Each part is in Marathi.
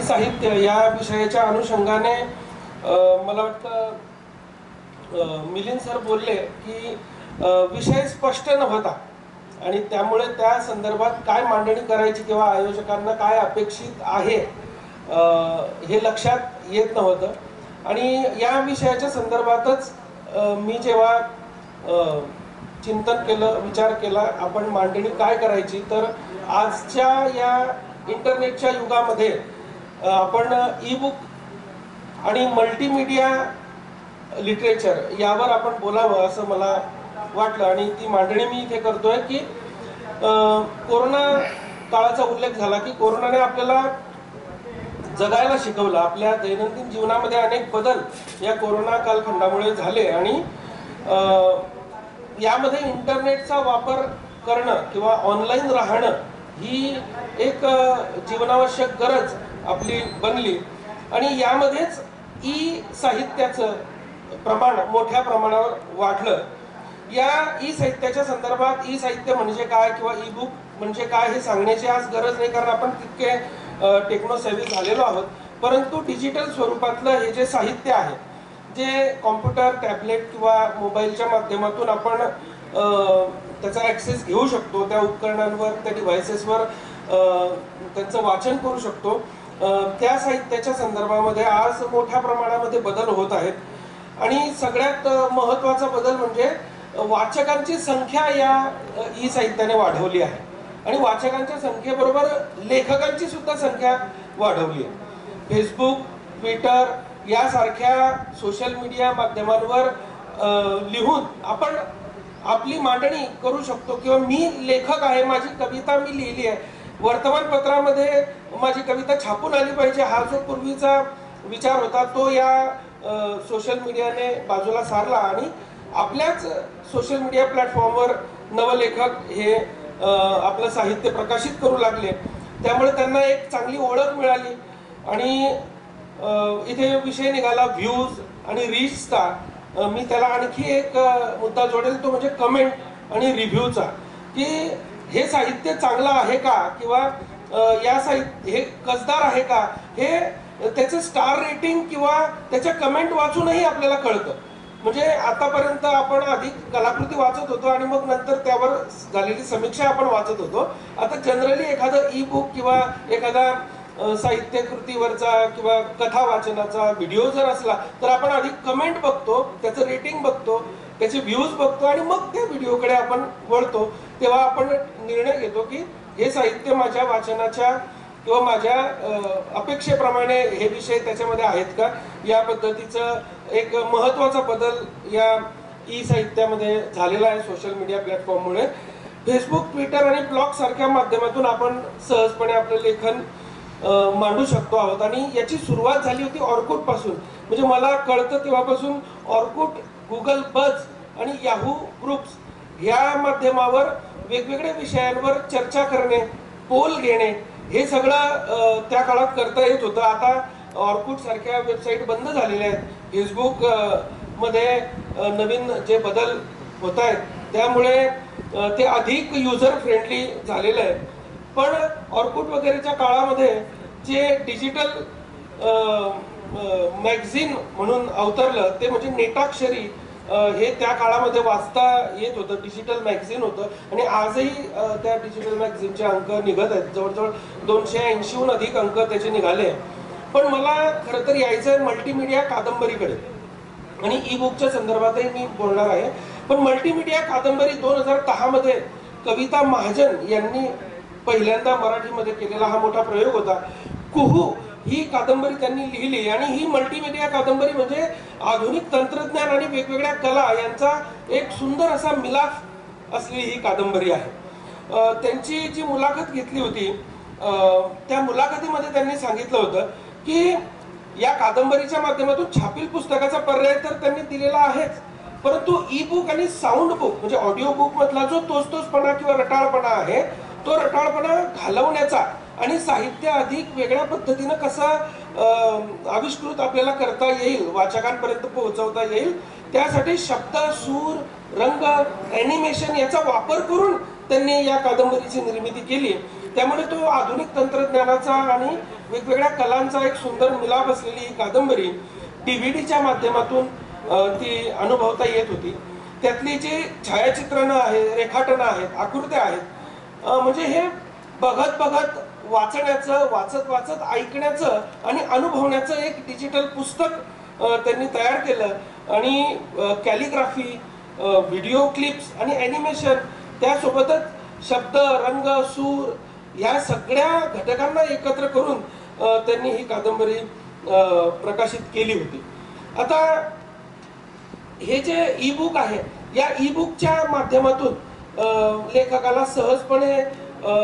साहित्य या विषयाच्या अनुषंगाने मला वाटतं मिलिंद सर बोलले की विषय स्पष्ट नव्हता आणि त्यामुळे त्या संदर्भात काय मांडणी करायची किंवा आयोजकांना काय अपेक्षित आहे हे लक्षात येत नव्हतं. आणि या विषयाच्या संदर्भातच मी जेव्हा चिंतन केलं, विचार केला आपण मांडणी काय करायची, तर आजच्या या इंटरनेटच्या युगामध्ये आपण ई बुक आणि मल्टीमीडिया लिटरेचर यावर आपण बोलावं असं मला वाटलं. आणि ती मांडणी मी इथे करतोय की कोरोना काळाचा उल्लेख झाला की कोरोनाने आपल्याला जगायला शिकवलं. आपल्या दैनंदिन जीवनामध्ये अनेक बदल या कोरोना कालखंडामुळे झाले आणि यामध्ये इंटरनेटचा वापर करणं किंवा ऑनलाईन राहणं ही एक जीवनावश्यक गरज आपली बनली. आणि यामध्येच ई साहित्याचं प्रमाण मोठ्या प्रमाणावर वाढलं. या ई साहित्याच्या संदर्भात ई साहित्य म्हणजे काय किंवा ई बुक म्हणजे काय हे सांगण्याची आज गरज नाही, कारण आपण तितके टेक्नोसेव्ही झालेलो आहोत. परंतु डिजिटल स्वरूपातलं हे जे साहित्य आहे, जे कॉम्प्युटर, टॅबलेट किंवा मोबाईलच्या माध्यमातून आपण त्याचा ॲक्सेस घेऊ शकतो, त्या उपकरणांवर, त्या डिव्हायसेसवर त्यांचं वाचन करू शकतो, त्या साहित्याच्या संदर्भामध्ये आज मोठ्या प्रमाणामध्ये बदल होत आहेत. आणि सगळ्यात महत्त्वाचा बदल म्हणजे वाचकांची संख्या या ई साहित्याने वाढवली आहे आणि वाचकांच्या संख्येबरोबर लेखकांची सुद्धा संख्या वाढवली आहे. फेसबुक, ट्विटर यासारख्या सोशल मीडिया माध्यमांवर लिहून आपण आपली मांडणी करू शकतो किंवा मी लेखक आहे, माझी कविता मी लिहिली आहे, वर्तमानपत्रामध्ये माझी कविता छापून आली पाहिजे हा जो पूर्वीचा विचार होता तो या सोशल मीडियाने बाजूला सारला आणि आपल्याच सोशल मीडिया प्लॅटफॉर्मवर नवलेखक हे आपलं साहित्य प्रकाशित करू लागले. त्यामुळे त्यांना एक चांगली ओळख मिळाली. आणि इथे विषय निघाला व्ह्यूज आणि रीचचा. मी त्याला आणखी एक मुद्दा जोडेल, तो म्हणजे कमेंट आणि रिव्ह्यूचा, की हे साहित्य चांगलं आहे का किंवा या साहित्य हे कसदार आहे का, हे त्याचं स्टार रेटिंग किंवा त्याच्या कमेंट वाचूनही आपल्याला कळतं. म्हणजे आतापर्यंत आपण आधी कलाकृती वाचत होतो आणि मग नंतर त्यावर झालेली समीक्षा आपण वाचत होतो. आता जनरली एखादं ई बुक किंवा एखादा साहित्य कृतीवरचा किंवा कथा वाचनाचा व्हिडिओ जर असला तर आपण आधी कमेंट बघतो, त्याचं रेटिंग बघतो, त्याचे व्ह्यूज बघतो आणि मग त्या व्हिडिओकडे आपण वळतो. तेव्हा आपण निर्णय घेतो की हे साहित्य माझ्या वाचनाच्या किंवा माझ्या अपेक्षेप्रमाणे हे विषय त्याच्यामध्ये आहेत का. या पद्धतीचं एक महत्त्वाचा बदल या ई साहित्यामध्ये झालेला आहे सोशल मीडिया प्लॅटफॉर्ममुळे. फेसबुक, ट्विटर आणि ब्लॉग सारख्या माध्यमातून आपण सहजपणे आपलं लेखन मांडू शकतो आहोत. आणि याची सुरुवात झाली होती ऑर्कुट पासून. म्हणजे मला कळतं तेव्हापासून ऑर्कुट, गुगल बज आणि याहू ग्रुप्स ह्या माध्यमावर वेगवेगळ्या विषयांवर चर्चा करणे, पोल घेणे हे सगळं त्या काळात करता येत होतं. आता ऑर्कुट सारख्या वेबसाईट बंद झालेल्या आहेत. फेसबुक मध्ये नवीन जे बदल होत आहेत त्यामुळे ते अधिक युजर फ्रेंडली झालेलं आहे. पण ऑर्कुट वगैरेच्या काळामध्ये जे डिजिटल मॅगझिन म्हणून अवतरलं ते म्हणजे नेटाक्षरी हे त्या काळामध्ये वाचता येत होतं. डिजिटल मॅगझिन होतं आणि आजही त्या डिजिटल मॅगझिनचे अंक निघत आहेत. जवळजवळ 280हून अधिक अंक त्याचे निघाले. पण मला खरं तर यायचं आहे मल्टीमीडिया कादंबरीकडे आणि ई बुकच्या संदर्भातही मी बोलणार आहे. पण मल्टीमीडिया कादंबरी 2010 मध्ये कविता महाजन यांनी पहिल्यांदा मराठीमध्ये केलेला हा मोठा प्रयोग होता. कुहू ही कादंबरी त्यांनी लिहिली आणि ही मल्टीमीडिया कादंबरी म्हणजे आधुनिक तंत्रज्ञान आणि वेगवेगळ्या कला यांचा एक सुंदर असा मिलाफ असलेली ही कादंबरी आहे. त्यांची जी मुलाखत घेतली होती त्या मुलाखतीमध्ये त्यांनी सांगितलं होतं की या कादंबरीच्या माध्यमातून छापील पुस्तकाचा पर्याय तर त्यांनी दिलेला आहेच, परंतु ई बुक आणि साऊंड बुक म्हणजे ऑडिओ बुक मधला जो तोचपणा किंवा रटाळपणा आहे तो रटाळपणा घालवण्याचा आणि साहित्य अधिक वेगळ्या पद्धतीनं कसं आविष्कृत आपल्याला करता येईल, वाचकांपर्यंत पोहोचवता येईल, त्यासाठी शब्द, सूर, रंग, ॲनिमेशन याचा वापर करून त्यांनी या कादंबरीची निर्मिती केली. त्यामुळे तो आधुनिक तंत्रज्ञानाचा आणि वेगवेगळ्या कलांचा एक सुंदर मिलाप असलेली ही कादंबरी DVDच्या माध्यमातून ती अनुभवता येत होती. त्यातली जी छायाचित्रणं आहेत, रेखाटनं आहेत, आकृत्या आहेत, म्हणजे हे बघत बघत वाचण्याचं, वाचत वाचत ऐकण्याचं आणि अनुभवण्याचं एक डिजिटल पुस्तक त्यांनी तयार केलं. आणि कॅलिग्राफी, व्हिडिओ क्लिप्स आणि ॲनिमेशन, त्यासोबतच शब्द, रंग, सूर या सगळ्या घटकांना एकत्र करून त्यांनी ही कादंबरी प्रकाशित केली होती. आता हे जे ई बुक आहे, या ई बुकच्या माध्यमातून लेखकाला सहजपणे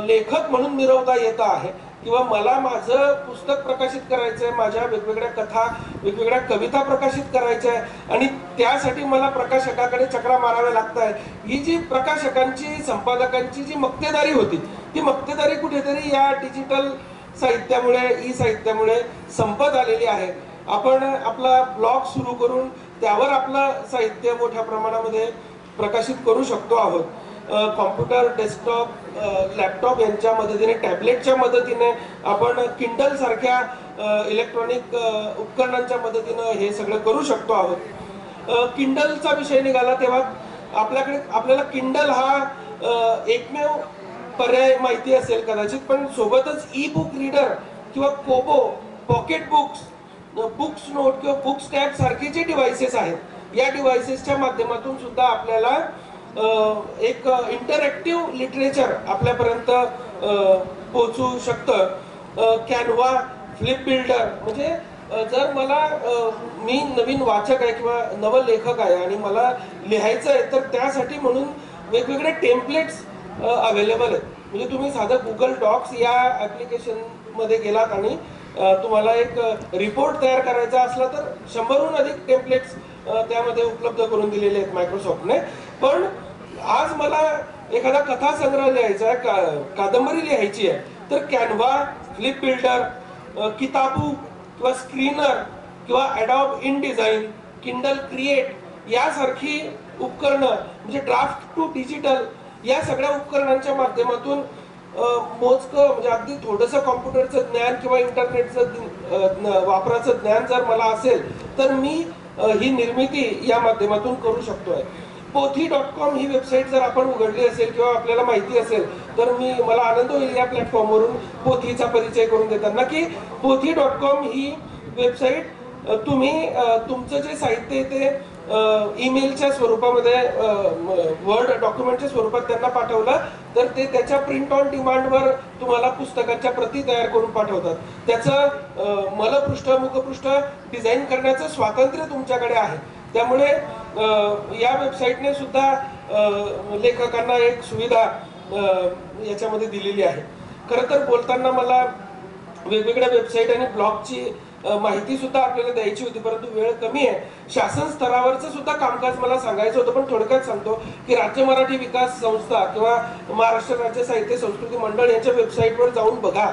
लेखक म्हणून मिरवता येत आहे, किंवा मला माझं पुस्तक प्रकाशित करायचं आहे, माझ्या वेगवेगळ्या कथा, वेगवेगळ्या कविता प्रकाशित करायच्या आहे आणि त्यासाठी मला प्रकाशकाकडे चक्रा माराव्या लागत आहे. ही जी प्रकाशकांची, संपादकांची जी मक्तेदारी होती, ती मक्तेदारी कुठेतरी या डिजिटल साहित्यामुळे, ई साहित्यामुळे संपत आलेली आहे. आपण आपला ब्लॉग सुरू करून त्यावर आपलं साहित्य मोठ्या प्रमाणामध्ये प्रकाशित करू शकतो आहोत. कॉम्प्युटर, डेस्कटॉप, लॅपटॉप यांच्या मदतीने, टॅबलेटच्या मदतीने, आपण किंडल सारख्या इलेक्ट्रॉनिक उपकरणांच्या मदतीने हे सगळं करू शकतो आहोत. किंडलचा विषय निघाला तेव्हा आपल्याला किंडल हा एकमेव पर्याय माहिती असेल कदाचित, पण सोबतच ई बुक रीडर किंवा कोबो, पॉकेट बुक्स, बुक्स नोट किंवा बुक्स टॅब सारखे जे डिव्हाइसेस आहेत, या डिव्हाइसेसच्या माध्यमातून सुद्धा आपल्याला एक इंटरॅक्टिव्ह लिटरेचर आपल्यापर्यंत पोहोचू शकतं. कॅनव्हा, फ्लिप बिल्डर, म्हणजे जर मला, मी नवीन वाचक आहे किंवा नवलेखक आहे आणि मला लिहायचं आहे, तर त्यासाठी म्हणून वेगवेगळे टेम्पलेट्स अवेलेबल आहेत. म्हणजे तुम्ही साधं गुगल डॉक्स या ॲप्लिकेशनमध्ये गेलात आणि तुम्हाला एक रिपोर्ट तयार करायचा असला तर 100हून अधिक टेम्पलेट्स त्यामध्ये उपलब्ध करून दिलेले आहेत मायक्रोसॉफ्टने. पण आज मला एखादा कथा संग्रह लिहायचा आहे, कादंबरी लिहायची आहे, तर कॅनव्हा, फ्लिप बिल्डर, किताबू किंवा स्क्रीनर किंवा Adobe in design, Kindle create यासारखी उपकरणं, म्हणजे ड्राफ्ट टू डिजिटल, या सगळ्या उपकरणांच्या माध्यमातून मोजकं, म्हणजे अगदी थोडंसं कॉम्प्युटरचं ज्ञान किंवा इंटरनेटचं वापराचं ज्ञान जर मला असेल, तर मी ही निर्मिती या माध्यमातून करू शकतोय. pothi.com ही वेबसाईट जर आपण उघडली असेल किंवा आपल्याला माहिती असेल, तर मला आनंद होईल या प्लॅटफॉर्मवरून पोथीचा परिचय करून देताना की pothi.com ही वेबसाईट तुम्ही तुमचं जे साहित्य ते ईमेलच्या स्वरूपामध्ये, वर्ड डॉक्युमेंटच्या स्वरूपात त्यांना पाठवलं तर ते त्याच्या प्रिंट ऑन डिमांडवर तुम्हाला पुस्तकाच्या प्रती तयार करून पाठवतात. त्याचं मलपृष्ठ, मुखपृष्ठ डिझाईन करण्याचं स्वातंत्र्य तुमच्याकडे आहे. त्यामुळे या वेबसाईटने सुद्धा लेखकांना एक सुविधा याच्यामध्ये दिलेली आहे. खरं तर बोलताना मला वेगवेगळ्या वेबसाईट आणि ब्लॉगची माहिती सुद्धा आपल्याला द्यायची होती, परंतु वेळ कमी आहे. शासन स्तरावरचं सुद्धा कामकाज मला सांगायचं होतं, पण थोडक्यात सांगतो की राज्य मराठी विकास संस्था किंवा महाराष्ट्र राज्य साहित्य संस्कृती मंडळ यांच्या वेबसाईटवर जाऊन बघा.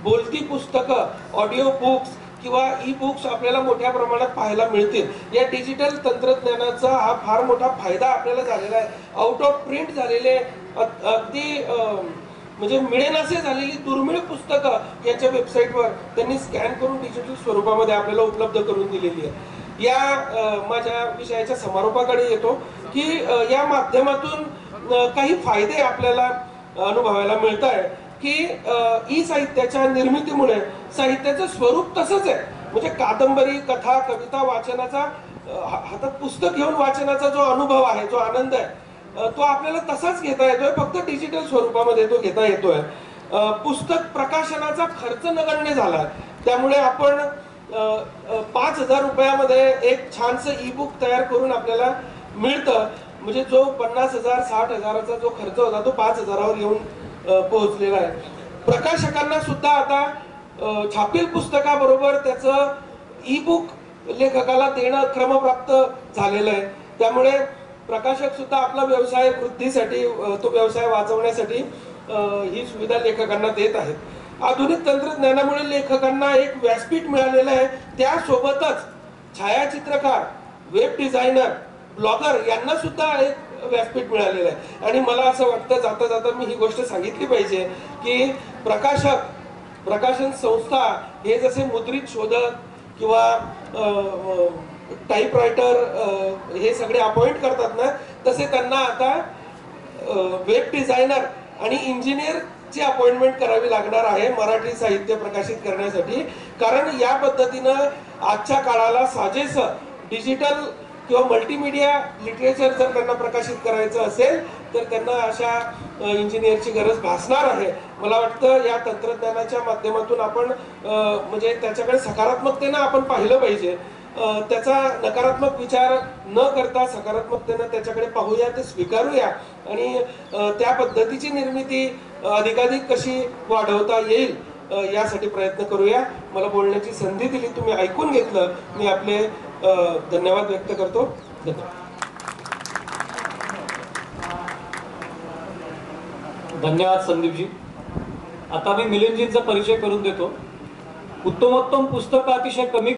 बोलती पुस्तकं, ऑडिओ बुक्स किंवा ई बुक्स आपल्याला मोठ्या प्रमाणात पाहायला मिळतील. या डिजिटल तंत्रज्ञानाचा हा फार मोठा फायदा आपल्याला झालेला आहे. आउट ऑफ प्रिंट झालेले, अगदी म्हणजे मिळेनासे झालेली दुर्मिळ पुस्तकं याच्या वेबसाईटवर त्यांनी स्कॅन करून डिजिटल स्वरूपामध्ये आपल्याला उपलब्ध करून दिलेली आहे. या माझ्या विषयाच्या समारोपाकडे येतो की या माध्यमातून काही फायदे आपल्याला अनुभवायला मिळत आहे की ई साहित्याच्या निर्मितीमुळे साहित्याचं स्वरूप तसंच आहे. म्हणजे कादंबरी, कथा, कविता वाचनाचा, हातात पुस्तक घेऊन वाचनाचा जो अनुभव आहे, जो आनंद आहे, तो आपल्याला तसाच घेता येतोय, फक्त डिजिटल स्वरूपामध्ये तो घेता येतोय. पुस्तक प्रकाशनाचा खर्च नगण्य झाला, त्यामुळे आपण 5,000 रुपयामध्ये एक छानसं ई बुक तयार करून आपल्याला मिळतं. म्हणजे जो 50,000, 60,000चा जो खर्च होता तो 5,000वर येऊन पोहोचलेला आहे. प्रकाशकांना सुद्धा आता छापील पुस्तकाबरोबर त्याचं ई बुक लेखकाला देणं क्रमप्राप्त झालेलं आहे. त्यामुळे प्रकाशक सुद्धा आपला व्यवसाय वृद्धीसाठी, तो व्यवसाय वाचवण्यासाठी ही सुविधा लेखकांना देत आहेत. आधुनिक तंत्रज्ञानामुळे लेखकांना एक व्यासपीठ मिळालेलं आहे. त्यासोबतच छायाचित्रकार, वेब डिझायनर, ब्लॉगर यांना सुद्धा एक व्यासपीठ मिळालेलं आहे. आणि मला असं वाटतं, जाता जाता मी ही गोष्ट सांगितली पाहिजे की प्रकाशन संस्था हे जसे मुद्रित शोधक किंवा टाईपरायटर हे सगळे अपॉइंट करतात ना, तसे त्यांना आता वेब डिझायनर आणि इंजिनियरची अपॉइंटमेंट करावी लागणार आहे मराठी साहित्य प्रकाशित करण्यासाठी. कारण या पद्धतीनं आजच्या काळाला साजेसं डिजिटल किंवा मल्टीमीडिया लिटरेचर जर त्यांना प्रकाशित करायचं असेल तर त्यांना अशा इंजिनियरची गरज भासणार आहे. मला वाटतं या तंत्रज्ञानाच्या माध्यमातून आपण म्हणजे त्याच्याकडे सकारात्मकतेनं आपण पाहिलं पाहिजे. त्याचा नकारात्मक विचार न करता सकारात्मकतेनं त्याच्याकडे पाहूया, ते स्वीकारूया आणि त्या पद्धतीची निर्मिती अधिकाधिक कशी वाढवता येईल यासाठी प्रयत्न करूया. मला बोलण्याची संधी दिली, तुम्ही ऐकून घेतलं, मी आपले धन्यवाद व्यक्त करतो. धन्यवाद संदीपजी. आता मी मिलिंदजींचा परिचय करून देतो. उत्तमोत्तम पुस्तकं अतिशय कमी